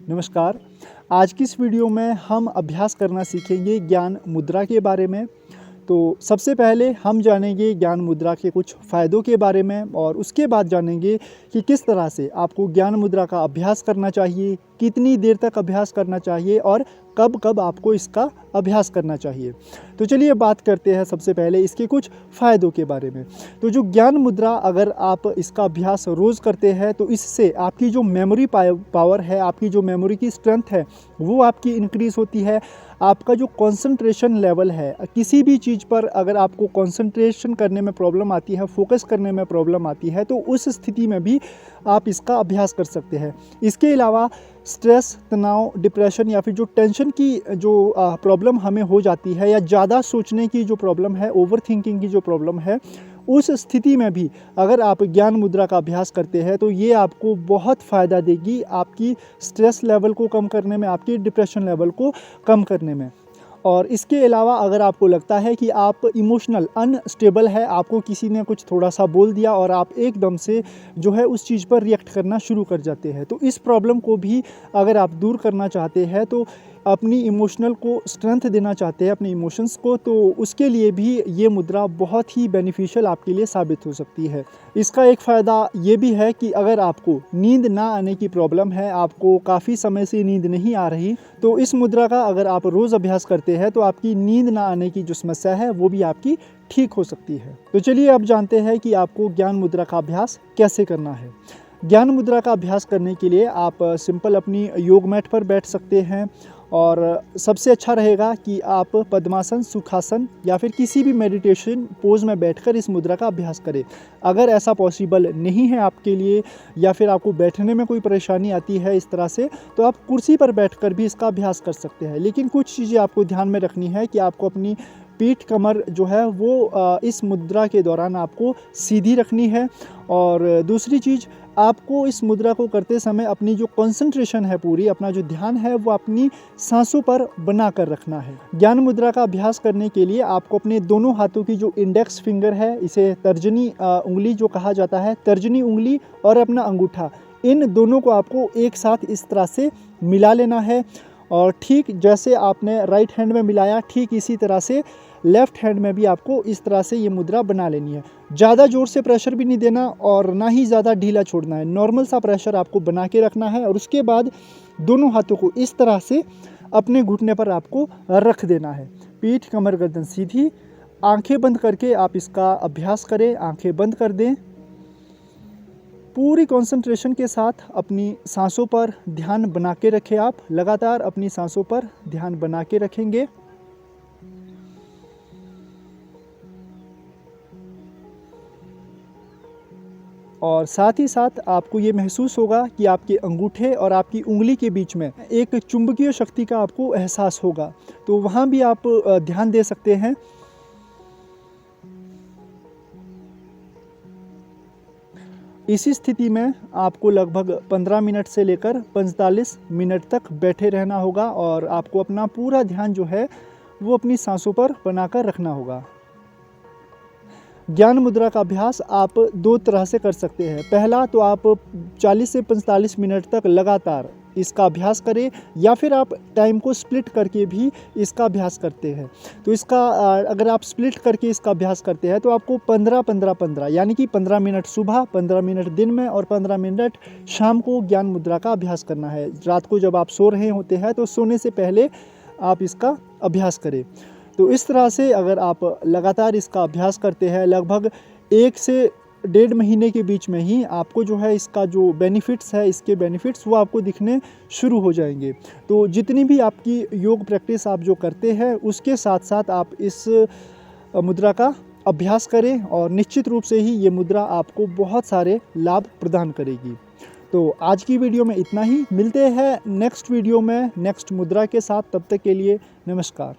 नमस्कार। आज की इस वीडियो में हम अभ्यास करना सीखेंगे ज्ञान मुद्रा के बारे में। तो सबसे पहले हम जानेंगे ज्ञान मुद्रा के कुछ फ़ायदों के बारे में और उसके बाद जानेंगे कि किस तरह से आपको ज्ञान मुद्रा का अभ्यास करना चाहिए, कितनी देर तक अभ्यास करना चाहिए और कब कब आपको इसका अभ्यास करना चाहिए। तो चलिए बात करते हैं सबसे पहले इसके कुछ फ़ायदों के बारे में। तो जो ज्ञान मुद्रा अगर आप इसका अभ्यास रोज़ करते हैं तो इससे आपकी जो मेमोरी पावर है, आपकी जो मेमोरी की स्ट्रेंथ है वो आपकी इंक्रीज़ होती है। आपका जो कंसंट्रेशन लेवल है, किसी भी चीज़ पर अगर आपको कंसंट्रेशन करने में प्रॉब्लम आती है, फोकस करने में प्रॉब्लम आती है, तो उस स्थिति में भी आप इसका अभ्यास कर सकते हैं। इसके अलावा स्ट्रेस, तनाव, डिप्रेशन या फिर जो टेंशन की जो प्रॉब्लम हमें हो जाती है या ज़्यादा सोचने की जो प्रॉब्लम है, ओवर थिंकिंग की जो प्रॉब्लम है, उस स्थिति में भी अगर आप ज्ञान मुद्रा का अभ्यास करते हैं तो ये आपको बहुत फ़ायदा देगी आपकी स्ट्रेस लेवल को कम करने में, आपकी डिप्रेशन लेवल को कम करने में। और इसके अलावा अगर आपको लगता है कि आप इमोशनल अनस्टेबल है, आपको किसी ने कुछ थोड़ा सा बोल दिया और आप एकदम से जो है उस चीज़ पर रिएक्ट करना शुरू कर जाते हैं, तो इस प्रॉब्लम को भी अगर आप दूर करना चाहते हैं, तो अपनी इमोशनल को स्ट्रेंथ देना चाहते हैं, अपने इमोशंस को, तो उसके लिए भी ये मुद्रा बहुत ही बेनिफिशियल आपके लिए साबित हो सकती है। इसका एक फ़ायदा ये भी है कि अगर आपको नींद ना आने की प्रॉब्लम है, आपको काफ़ी समय से नींद नहीं आ रही, तो इस मुद्रा का अगर आप रोज़ अभ्यास करते हैं तो आपकी नींद ना आने की जो समस्या है वो भी आपकी ठीक हो सकती है। तो चलिए अब जानते हैं कि आपको ज्ञान मुद्रा का अभ्यास कैसे करना है। ज्ञान मुद्रा का अभ्यास करने के लिए आप सिंपल अपनी योग मैट पर बैठ सकते हैं और सबसे अच्छा रहेगा कि आप पद्मासन, सुखासन या फिर किसी भी मेडिटेशन पोज में बैठकर इस मुद्रा का अभ्यास करें। अगर ऐसा पॉसिबल नहीं है आपके लिए या फिर आपको बैठने में कोई परेशानी आती है इस तरह से, तो आप कुर्सी पर बैठकर भी इसका अभ्यास कर सकते हैं। लेकिन कुछ चीज़ें आपको ध्यान में रखनी है कि आपको अपनी पीठ, कमर जो है वो इस मुद्रा के दौरान आपको सीधी रखनी है। और दूसरी चीज़, आपको इस मुद्रा को करते समय अपनी जो कंसंट्रेशन है, पूरी अपना जो ध्यान है वो अपनी सांसों पर बना कर रखना है। ज्ञान मुद्रा का अभ्यास करने के लिए आपको अपने दोनों हाथों की जो इंडेक्स फिंगर है, इसे तर्जनी उंगली जो कहा जाता है, तर्जनी उंगली और अपना अंगूठा, इन दोनों को आपको एक साथ इस तरह से मिला लेना है। और ठीक जैसे आपने राइट हैंड में मिलाया, ठीक इसी तरह से लेफ़्ट हैंड में भी आपको इस तरह से ये मुद्रा बना लेनी है। ज़्यादा ज़ोर से प्रेशर भी नहीं देना और ना ही ज़्यादा ढीला छोड़ना है। नॉर्मल सा प्रेशर आपको बना के रखना है और उसके बाद दोनों हाथों को इस तरह से अपने घुटने पर आपको रख देना है। पीठ, कमर, गर्दन सीधी, आंखें बंद करके आप इसका अभ्यास करें। आंखें बंद कर दें, पूरी कंसंट्रेशन के साथ अपनी सांसों पर ध्यान बना के रखें। आप लगातार अपनी सांसों पर ध्यान बना के रखेंगे। और साथ ही साथ आपको ये महसूस होगा कि आपके अंगूठे और आपकी उंगली के बीच में एक चुंबकीय शक्ति का आपको एहसास होगा, तो वहाँ भी आप ध्यान दे सकते हैं। इसी स्थिति में आपको लगभग 15 मिनट से लेकर 45 मिनट तक बैठे रहना होगा और आपको अपना पूरा ध्यान जो है वो अपनी सांसों पर बनाकर रखना होगा। ज्ञान मुद्रा का अभ्यास आप दो तरह से कर सकते हैं। पहला तो आप 40 से 45 मिनट तक लगातार इसका अभ्यास करें, या फिर आप टाइम को स्प्लिट करके भी इसका अभ्यास करते हैं। तो इसका अगर आप स्प्लिट करके इसका अभ्यास करते हैं तो आपको 15-15-15 यानी कि 15 मिनट सुबह, 15 मिनट दिन में और 15 मिनट शाम को ज्ञान मुद्रा का अभ्यास करना है। रात को जब आप सो रहे होते हैं तो सोने से पहले आप इसका अभ्यास करें। तो इस तरह से अगर आप लगातार इसका अभ्यास करते हैं, लगभग 1 से 1.5 महीने के बीच में ही आपको जो है इसका जो बेनिफिट्स है, इसके बेनिफिट्स वो आपको दिखने शुरू हो जाएंगे। तो जितनी भी आपकी योग प्रैक्टिस आप जो करते हैं उसके साथ साथ आप इस मुद्रा का अभ्यास करें और निश्चित रूप से ही ये मुद्रा आपको बहुत सारे लाभ प्रदान करेगी। तो आज की वीडियो में इतना ही। मिलते हैं नेक्स्ट वीडियो में नेक्स्ट मुद्रा के साथ। तब तक के लिए नमस्कार।